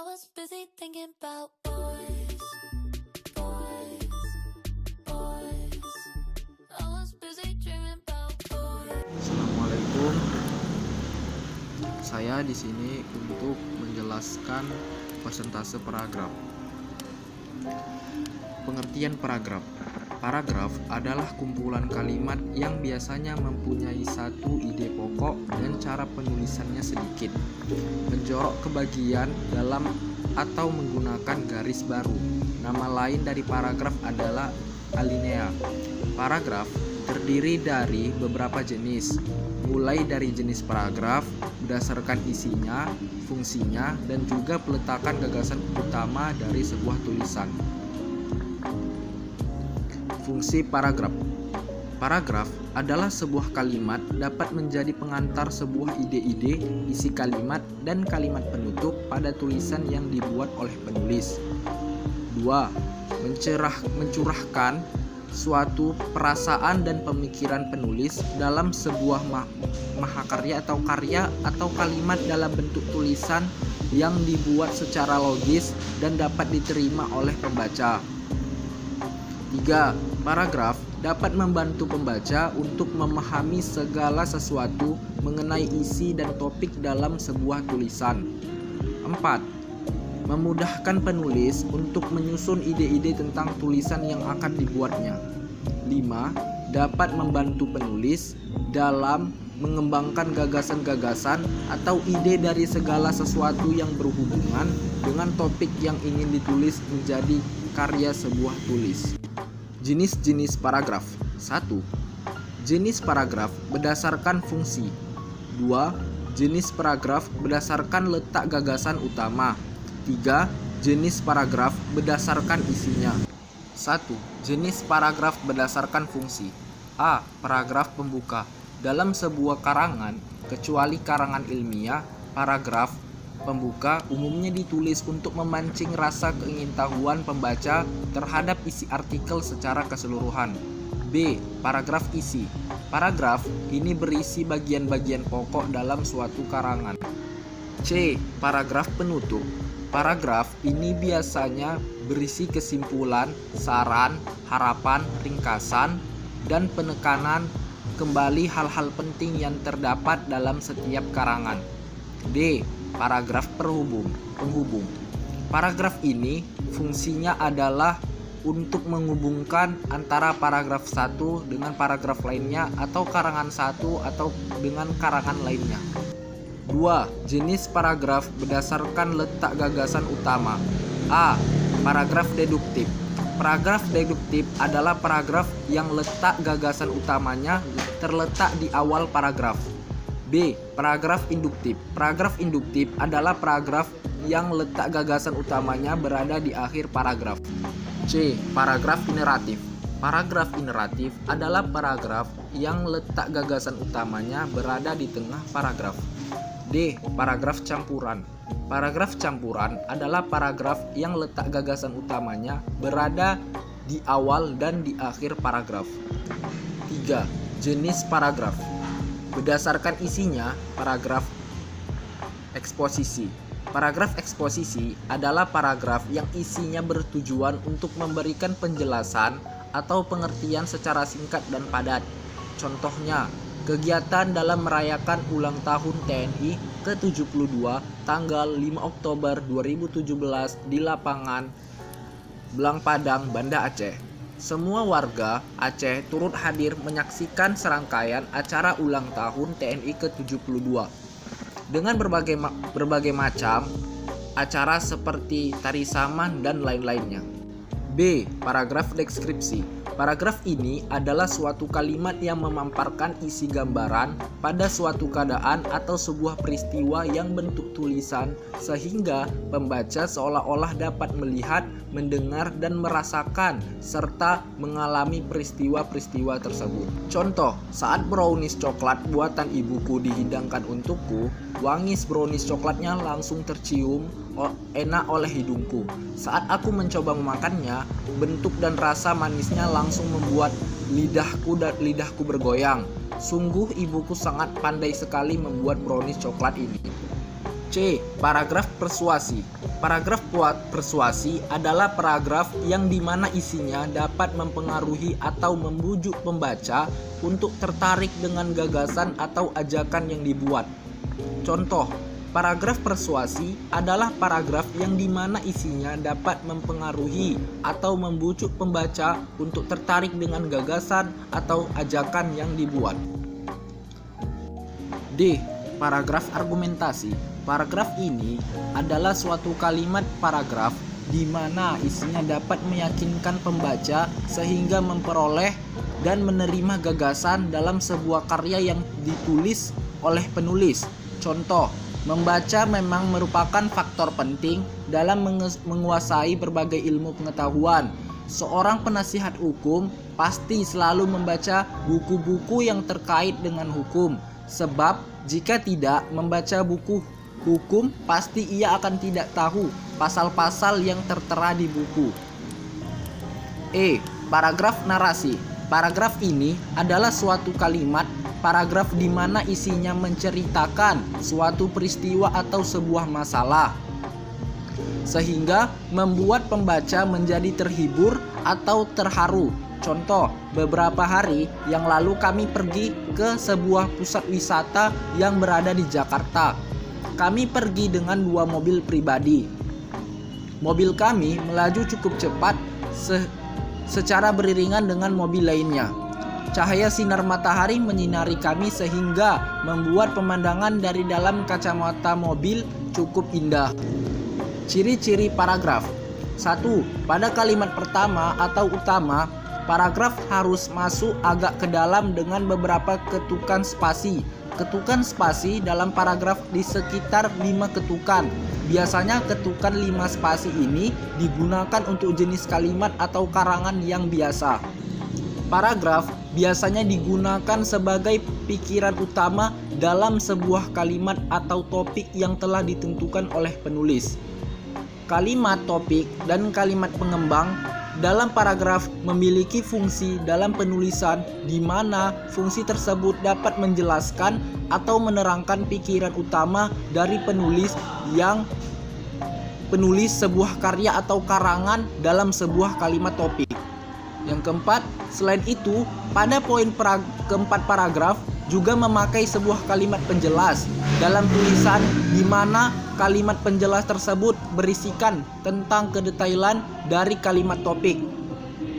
was busy thinking about boys, boys, boys. I was busy dreaming about boys. Assalamualaikum. Saya di sini untuk menjelaskan persentase paragraf. Pengertian paragraf. Paragraf adalah kumpulan kalimat yang biasanya mempunyai satu ide pokok dan cara penulisannya sedikit, menjorok ke bagian dalam atau menggunakan garis baru. Nama lain dari paragraf adalah alinea. Paragraf terdiri dari beberapa jenis, mulai dari jenis paragraf berdasarkan isinya, fungsinya, dan juga peletakan gagasan utama dari sebuah tulisan. Fungsi paragraf. Paragraf adalah sebuah kalimat dapat menjadi pengantar sebuah ide-ide, isi kalimat, dan kalimat penutup pada tulisan yang dibuat oleh penulis. 2. Mencurahkan suatu perasaan dan pemikiran penulis dalam sebuah mahakarya atau karya atau kalimat dalam bentuk tulisan yang dibuat secara logis dan dapat diterima oleh pembaca. 3. Paragraf dapat membantu pembaca untuk memahami segala sesuatu mengenai isi dan topik dalam sebuah tulisan. 4. Memudahkan penulis untuk menyusun ide-ide tentang tulisan yang akan dibuatnya. 5. Dapat membantu penulis dalam mengembangkan gagasan-gagasan atau ide dari segala sesuatu yang berhubungan dengan topik yang ingin ditulis menjadi karya sebuah tulis. Jenis-jenis paragraf. 1. Jenis paragraf berdasarkan fungsi. 2. Jenis paragraf berdasarkan letak gagasan utama. 3. Jenis paragraf berdasarkan isinya. 1. Jenis paragraf berdasarkan fungsi. A. Paragraf pembuka. Dalam sebuah karangan, kecuali karangan ilmiah, paragraf pembuka umumnya ditulis untuk memancing rasa keingintahuan pembaca terhadap isi artikel secara keseluruhan. B. Paragraf isi. Paragraf ini berisi bagian-bagian pokok dalam suatu karangan. C. Paragraf penutup. Paragraf ini biasanya berisi kesimpulan, saran, harapan, ringkasan, dan penekanan kembali hal-hal penting yang terdapat dalam setiap karangan. D. Paragraf penghubung. Paragraf ini fungsinya adalah untuk menghubungkan antara paragraf satu dengan paragraf lainnya atau karangan satu atau dengan karangan lainnya. 2. Jenis paragraf berdasarkan letak gagasan utama. A. Paragraf deduktif. Paragraf deduktif adalah paragraf yang letak gagasan utamanya terletak di awal paragraf. B. Paragraf induktif. Paragraf induktif adalah paragraf yang letak gagasan utamanya berada di akhir paragraf. C. Paragraf ineratif. Paragraf ineratif adalah paragraf yang letak gagasan utamanya berada di tengah paragraf. D. Paragraf campuran. Paragraf campuran adalah paragraf yang letak gagasan utamanya berada di awal dan di akhir paragraf. 3. Jenis paragraf. Berdasarkan isinya, paragraf eksposisi. Paragraf eksposisi adalah paragraf yang isinya bertujuan untuk memberikan penjelasan atau pengertian secara singkat dan padat. Contohnya, kegiatan dalam merayakan ulang tahun TNI ke-72 tanggal 5 Oktober 2017 di lapangan Belang Padang, Banda Aceh. Semua warga Aceh turut hadir menyaksikan serangkaian acara ulang tahun TNI ke-72 dengan berbagai macam acara seperti tari saman dan lain-lainnya. B. Paragraf deskripsi. Paragraf ini adalah suatu kalimat yang memamparkan isi gambaran pada suatu keadaan atau sebuah peristiwa yang bentuk tulisan sehingga pembaca seolah-olah dapat melihat, mendengar, dan merasakan serta mengalami peristiwa-peristiwa tersebut. Contoh, saat brownies coklat buatan ibuku dihidangkan untukku, wangis brownies coklatnya langsung tercium enak oleh hidungku. Saat aku mencoba memakannya, bentuk dan rasa manisnya langsung membuat lidahku bergoyang. Sungguh ibuku sangat pandai sekali membuat brownies coklat ini. C. Paragraf persuasi. Paragraf persuasi adalah paragraf yang dimana isinya dapat mempengaruhi atau membujuk pembaca untuk tertarik dengan gagasan atau ajakan yang dibuat. Contoh, paragraf persuasi adalah paragraf yang dimana isinya dapat mempengaruhi atau membujuk pembaca untuk tertarik dengan gagasan atau ajakan yang dibuat. D. Paragraf argumentasi. Paragraf ini adalah suatu kalimat paragraf di mana isinya dapat meyakinkan pembaca sehingga memperoleh dan menerima gagasan dalam sebuah karya yang ditulis oleh penulis. Contoh, membaca memang merupakan faktor penting dalam menguasai berbagai ilmu pengetahuan. Seorang penasihat hukum pasti selalu membaca buku-buku yang terkait dengan hukum, sebab jika tidak membaca buku hukum, pasti ia akan tidak tahu pasal-pasal yang tertera di buku. E. Paragraf narasi. Paragraf ini adalah suatu kalimat paragraf di mana isinya menceritakan suatu peristiwa atau sebuah masalah, sehingga membuat pembaca menjadi terhibur atau terharu. Contoh, beberapa hari yang lalu kami pergi ke sebuah pusat wisata yang berada di Jakarta. Kami pergi dengan 2 mobil pribadi. Mobil kami melaju cukup cepat secara beriringan dengan mobil lainnya. Cahaya sinar matahari menyinari kami sehingga membuat pemandangan dari dalam kacamata mobil cukup indah. Ciri-ciri paragraf. 1. Pada kalimat pertama atau utama, paragraf harus masuk agak ke dalam dengan beberapa ketukan spasi. Ketukan spasi dalam paragraf di sekitar 5 ketukan. Biasanya ketukan 5 spasi ini digunakan untuk jenis kalimat atau karangan yang biasa. Paragraf biasanya digunakan sebagai pikiran utama dalam sebuah kalimat atau topik yang telah ditentukan oleh penulis. Kalimat topik dan kalimat pengembang dalam paragraf memiliki fungsi dalam penulisan di mana fungsi tersebut dapat menjelaskan atau menerangkan pikiran utama dari penulis sebuah karya atau karangan dalam sebuah kalimat topik. Yang keempat, selain itu, pada poin keempat paragraf juga memakai sebuah kalimat penjelas dalam tulisan di mana kalimat penjelas tersebut berisikan tentang kedetailan dari kalimat topik.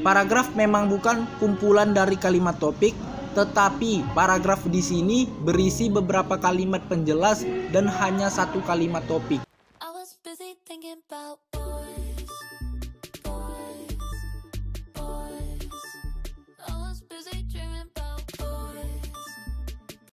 Paragraf memang bukan kumpulan dari kalimat topik, tetapi paragraf di sini berisi beberapa kalimat penjelas dan hanya 1 kalimat topik. I was busy thinking about boys.